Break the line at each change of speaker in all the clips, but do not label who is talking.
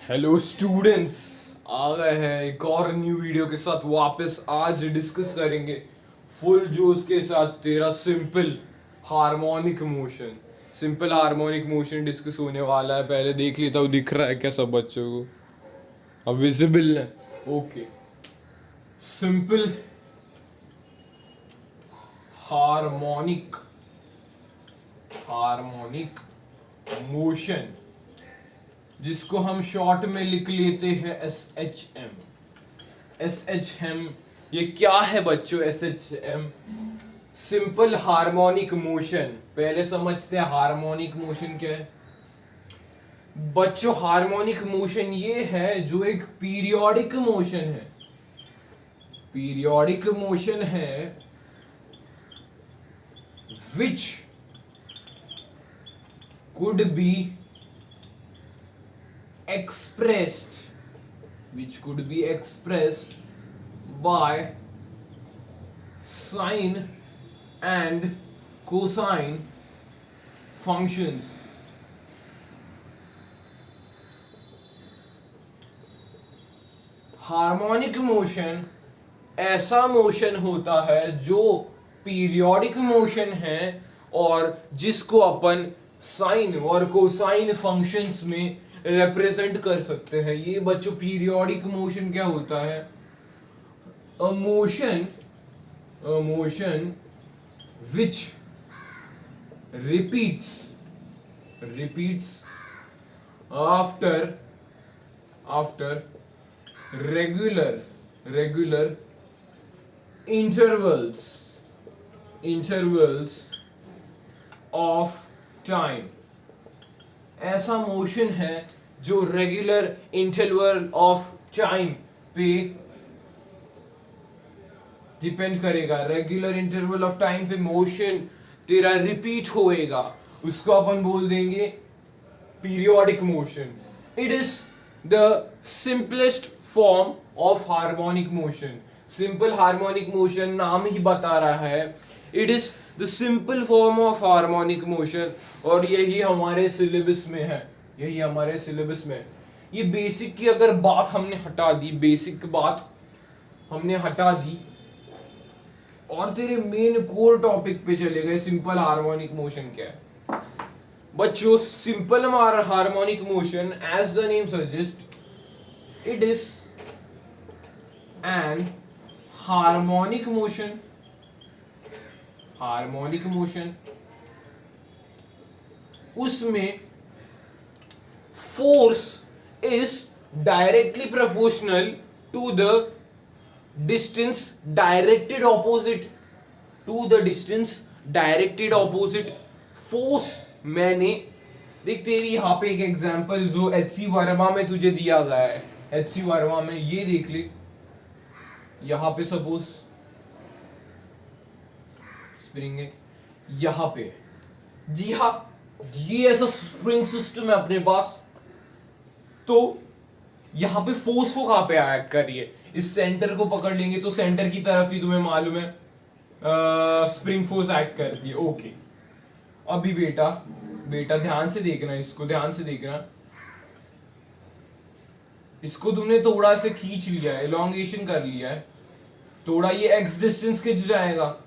Hello students, आ गए हैं एक और न्यू वीडियो के साथ वापस। आज डिस्कस करेंगे फुल जोश के साथ तेरा simple harmonic motion. Simple harmonic motion discuss होने वाला है। पहले देख लेता हूँ दिख रहा है क्या सब बच्चों को, अब विजिबल है। Okay, simple harmonic harmonic motion, जिसको हम शॉर्ट में लिख लेते हैं एस एच एम। ये क्या है बच्चों? S H M simple harmonic motion. पहले समझते हैं हार्मोनिक मोशन क्या है बच्चों। हार्मोनिक मोशन ये है जो एक पीरियोडिक मोशन है। पीरियोडिक मोशन है which could be expressed which could be expressed by sine and cosine functions। Harmonic motion ऐसा मोशन होता है जो पीरियोडिक मोशन है और जिसको अपन साइन और कोसाइन फंक्शंस में रिप्रेजेंट कर सकते हैं। ये बच्चों पीरियोडिक मोशन क्या होता है? A motion which repeats after regular intervals of time। ऐसा मोशन है जो रेगुलर इंटरवल ऑफ टाइम पे डिपेंड करेगा। रेगुलर इंटरवल ऑफ टाइम पे मोशन तेरा रिपीट होएगा, उसको अपन बोल देंगे periodic motion. It is the simplest form of harmonic motion. Simple harmonic motion नाम ही बता रहा है, it is the simple form of harmonic motion. और यही हमारे सिलेबस में है, यही हमारे सिलेबस में। ये बेसिक की अगर बात हमने हटा दी, बेसिक बात हमने हटा दी और तेरे मेन कोर टॉपिक पे चले गए, सिंपल हार्मोनिक मोशन क्या है बच्चों? Simple harmonic motion, as the name suggest, it is an harmonic motion. Harmonic motion उसमें force is directly proportional to the distance directed opposite force. मैंने देख तेरी यहां पे एक एग्जांपल जो एचसी वर्मा में तुझे दिया गया है, एचसी वर्मा में ये देख ले। यहां पे सपोज स्प्रिंग है, यहां पे, जी हाँ, ये ऐसा स्प्रिंग सिस्टम है अपने पास। तो यहां पे फोर्स को कहां पे ऐड कर रही है? इस सेंटर को पकड़ लेंगे तो सेंटर की तरफ ही तुम्हें मालूम है स्प्रिंग फोर्स ऐड करती है। ओके, अभी बेटा बेटा ध्यान से देखना, इसको ध्यान से देखना। इसको तुमने थोड़ा से खींच लिया है, एलोंगेशन कर लिया है थोड़ा, ये एक्स डिस्टेंस खिंच जाएगा,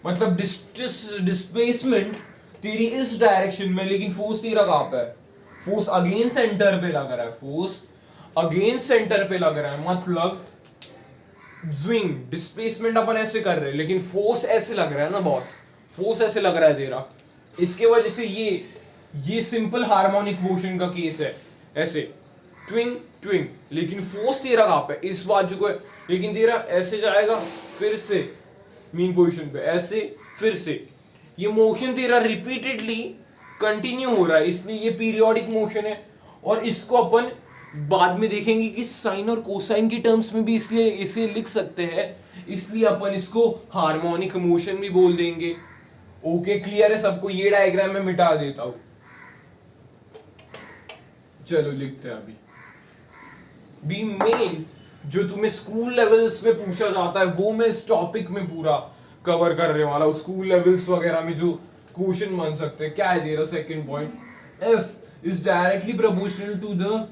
मतलब डिस्प्लेसमेंट तेरी इस डायरेक्शन में, लेकिन फोर्स तेरा कहां पे है? फोर्स अगेंस्ट सेंटर पे लग रहा है, फोर्स अगेंस्ट सेंटर पे लग रहा है। मतलब स्विंग डिस्प्लेसमेंट अपन ऐसे कर रहे हैं, लेकिन फोर्स ऐसे लग रहा है ना बॉस, फोर्स ऐसे लग रहा है तेरा। इसके वजह से ये सिंपल हार्मोनिक मोशन का केस है, ऐसे ट्विंग ट्विंग, लेकिन फोर्स तेरा कहां पे? इस बाजू को है, लेकिन तेरा ऐसे जाएगा फिर से मीन पोजीशन पे, ऐसे फिर से। ये मोशन तेरा रिपीटेडली कंटिन्यू हो रहा है, इसलिए ये पीरियोडिक मोशन है। और इसको अपन बाद में देखेंगे कि साइन और कोसाइन की टर्म्स में भी इसलिए इसे लिख सकते हैं, इसलिए अपन इसको हार्मोनिक मोशन भी बोल देंगे। ओके, क्लियर है सबको? ये डायग्राम में मिटा देता हूं, चलो लिखते हैं अभी। बी मेन जो तुम्हें स्कूल लेवल्स में पूछा जाता है वो मैं इस टॉपिक में पूरा कवर करने वाला हूं। स्कूल लेवल्स वगैरह में जो क्वेश्चन बन सकते हैं, क्या है तेरा second point? F is directly proportional to the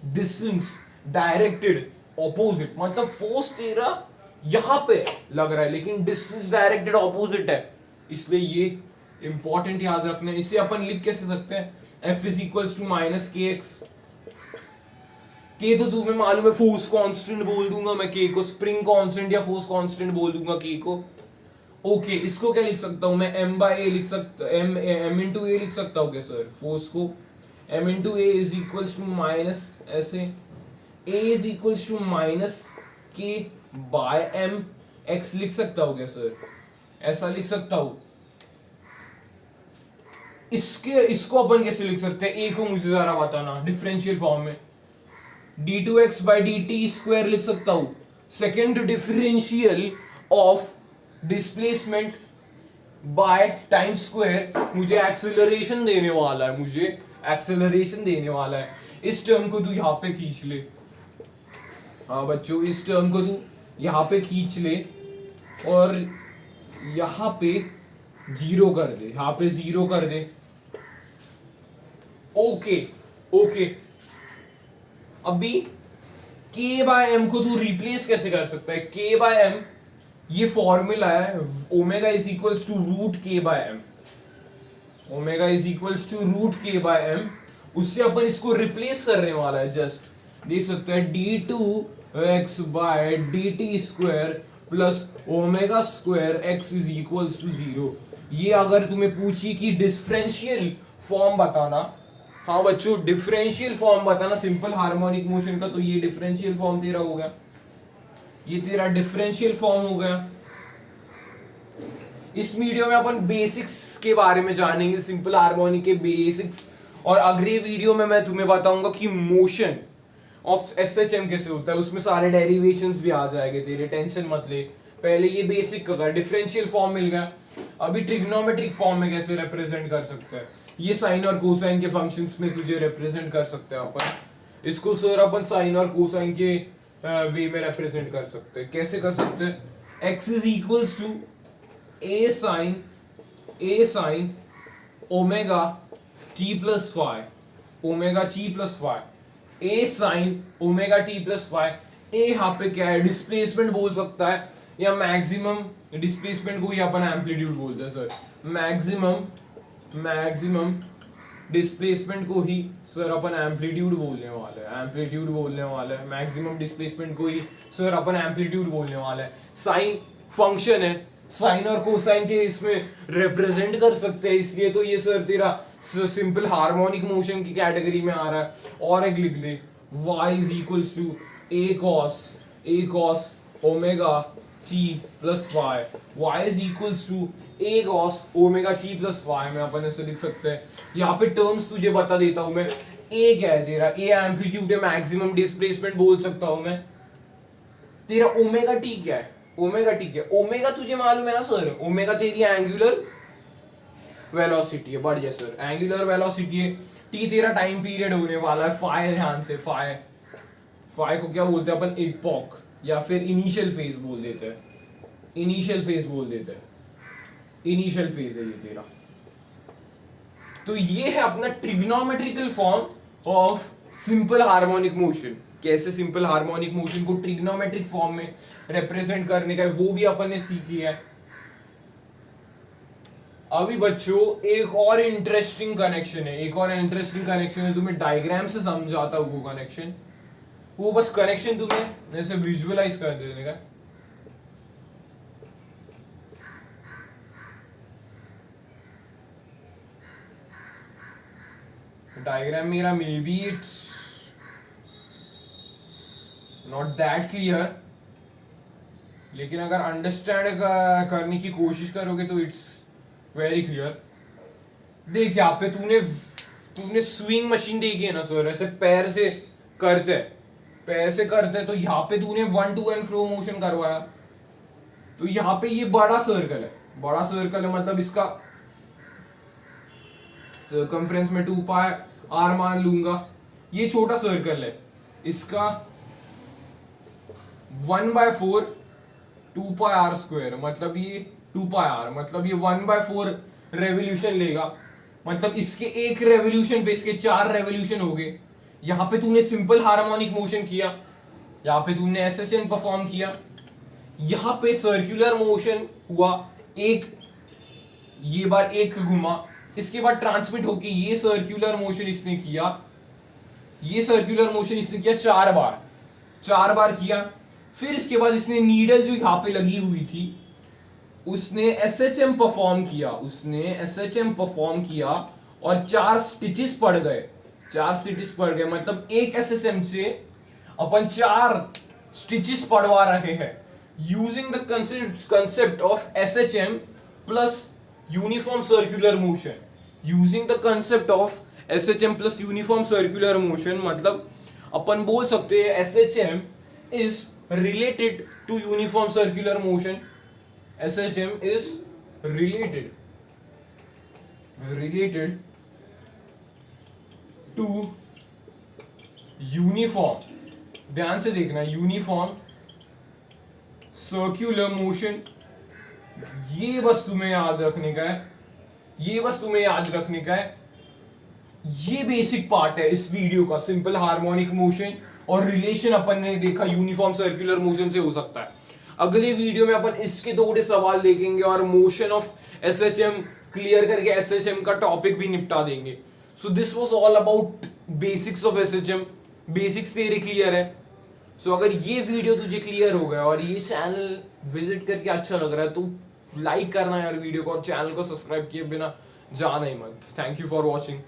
distance directed opposite, मतलब फोर्स तेरा यहां पे लग रहा है लेकिन डिस्टेंस डायरेक्टेड ऑपोजिट है, इसलिए ये इंपॉर्टेंट याद रखना है। इसे अपन लिख कैसे सकते हैं, F is equals to minus k x. K तो तुम्हें मालूम है फोर्स कांस्टेंट बोल दूंगा मैं के को, स्प्रिंग कांस्टेंट या फोर्स कांस्टेंट बोल दूंगा के को। ओके, इसको क्या लिख सकता हूं मैं, m बाय ए लिख सकता, m इंटू ए लिख सकता हूँ क्या सर फोर्स को, m into a is equals to minus, ऐसे a is equals to minus k by m, x लिख सकता हूँ क्या सर, ऐसा लिख सकता हूँ। इसको अपन कैसे लिख सकते हैं, a को मुझे जरा बताना डिफरेंशियल फॉर्म में, d2x by dt स्क्वायर लिख सकता हूं, second differential of displacement by time square मुझे एक्सेलरेशन देने वाला है, मुझे एक्सेलरेशन देने वाला है। इस टर्म को तू यहां पे खींच ले, हाँ बच्चों इस टर्म को तू यहां पे खींच ले और यहां पे जीरो कर दे, यहां पे जीरो कर दे। ओके ओके, अभी k बाय एम को तू रिप्लेस कैसे कर सकता है, k बाय एम ये फॉर्मूला है, omega is equals to root k by m, omega is equals to root k by m, उससे अपन इसको रिप्लेस करने वाला है। जस्ट देख सकते हैं d2x by dt square plus omega square x is equals to 0। ये अगर तुम्हें पूछी कि डिफरेंशियल फॉर्म बताना, हाँ बच्चों डिफरेंशियल फॉर्म बताना सिंपल हार्मोनिक मोशन का, तो ये डिफरेंशियल फॉर्म तेरा हो गया, ये तेरा डिफरेंशियल फॉर्म हो गया। इस वीडियो में अपन बेसिक्स के बारे में जानेंगे, सिंपल हार्मोनिक के बेसिक्स, और अगले वीडियो में मैं तुम्हें बताऊंगा कि मोशन ऑफ एसएचएम कैसे होता है, उसमें सारे डेरिवेशंस भी आ जाएंगे तेरे, टेंशन मत ले। पहले ये बेसिक का डिफरेंशियल फॉर्म मिल गया, अभी ट्रिग्नोमेट्रिक फॉर्म में कैसे रिप्रेजेंट कर सकते हैं, ये साइन और कोसाइन के फंक्शंस में तुझे रिप्रेजेंट कर सकते हैं अपन। इसको सर अपन साइन और कोसाइन के वे में रिप्रेजेंट कर सकते हैं। कैसे कर सकते हैं, x is equals to a sine omega t plus five, omega t plus five, a sine omega t plus five. a यहाँ पे क्या है, डिस्प्लेसमेंट बोल सकता है या मैक्सिमम डिस्प्लेसमेंट को ही अपन एम्पलीट्यूड बोलते हैं सर, मैक्सिमम डिस्प्लेसमेंट को ही सर अपन एम्पलीट्यूड बोलने वाले हैं, एम्पलीट्यूड बोलने वाले हैं, मैक्सिमम डिस्प्लेसमेंट को ही सर अपन एम्पलीट्यूड बोलने वाले हैं। साइन फंक्शन है, साइन और कोसाइन के इसमें रिप्रेजेंट कर सकते हैं, इसलिए तो ये सर तेरा सिंपल हार्मोनिक मोशन की कैटेगरी में आ रहा है। और एक लिख ले, y is equals to a cos omega t plus five, y is equals to a cos omega t plus five में अपन ऐसे लिख सकते हैं। यहाँ पे टर्म्स तुझे बता देता हूं मैं, a क्या है तेरा, a एम्पलीट्यूड है, मैक्सिमम डिस्प्लेसमेंट बोल सकता हूं मैं। तेरा ओमेगा t क्या है, ओमेगा t क्या है, ओमेगा तुझे मालूम है ना सर, ओमेगा तेरी एंगुलर वेलोसिटी है, बढ़िया सर एंगुलर वेलोसिटी है। t तेरा टाइम पीरियड होने वाला है, फाइ ध्यान से, फाइ को क्या बोलते हैं अपन, इपोक या फिर इनिशियल फेज बोल देते हैं, इनिशियल फेज बोल देते हैं, इनिशियल फेज है ये तेरा। तो ये है अपना trigonometrical form of simple harmonic motion. कैसे सिंपल हार्मोनिक मोशन को ट्रिग्नोमेट्रिक फॉर्म में रिप्रेजेंट करने का है वो भी अपन ने सीख लिया है। अभी बच्चों एक और इंटरेस्टिंग कनेक्शन है, एक और इंटरेस्टिंग कनेक्शन है, तुम्हें डायग्राम से समझाता हूँ वो कनेक्शन, वो बस कनेक्शन तुम्हें ऐसे विजुअलाइज कर देने का। डायग्राम मेरा may be it's not that clear, लेकिन अगर अंडरस्टैंड करने की कोशिश करोगे तो इट्स वेरी क्लियर। देख यहाँ पे तूने स्विंग मशीन देखी है ना सर, ऐसे पैर से करते, तो यहाँ पे तूने 1 to 1 फ्लो मोशन करवाया, तो यहाँ पे ये बड़ा सर्कल है, मतलब इसका सर्कमफ्रेंस में 2 पाई r मान लूंगा, ये छोटा सर्कल है, इसका 1/4 2 पाई r स्क्वायर, मतलब ये 2 पाई r, मतलब ये 1/4 रेवोल्यूशन लेगा, मतलब इसके एक रेवोल्यूशन पे इसके 4 रेवोल्यूशन हो गए, यहाँ पे तूने सिंपल हार्मोनिक मोशन किया, यहाँ पे तूने एसएचएम परफॉर्म किया, यहाँ पे सर्कुलर मोशन हुआ, एक ये बार एक घुमा, इसके बाद ट्रांसमिट होके ये सर्कुलर मोशन इसने किया, ये सर्कुलर मोशन इसने किया 4 बार किया। फिर इसके बाद इसने नीडल जो यहाँ पे लगी हुई थी उसने एसएचएम परफॉर्म किया, और 4 स्टिचेस पड़ गए, मतलब एक एसएचएम से अपन 4 स्टिचेस पड़वा रहे हैं using the concept of SHM plus uniform circular motion, मतलब अपन बोल सकते हैं SHM is related to uniform circular motion, SHM is related to uniform, ध्यान से देखना, यूनिफॉर्म सर्कुलर मोशन। ये बस तुम्हें याद रखने का है, ये बेसिक पार्ट है इस वीडियो का। सिंपल हार्मोनिक मोशन और रिलेशन अपन ने देखा यूनिफॉर्म सर्कुलर मोशन से हो सकता है। अगले वीडियो में अपन इसके थोड़े सवाल देखेंगे और मोशन ऑफ एसएचएम क्लियर करके एसएचएम का टॉपिक भी निपटा देंगे। So this was all about basics of SHM. Basics तेरे क्लियर है? सो अगर ये वीडियो तुझे क्लियर हो गया और ये चैनल विजिट करके अच्छा लग रहा है तो लाइक करना यार वीडियो को, और चैनल को सब्सक्राइब किए बिना जाना ही मत। Thank you for watching.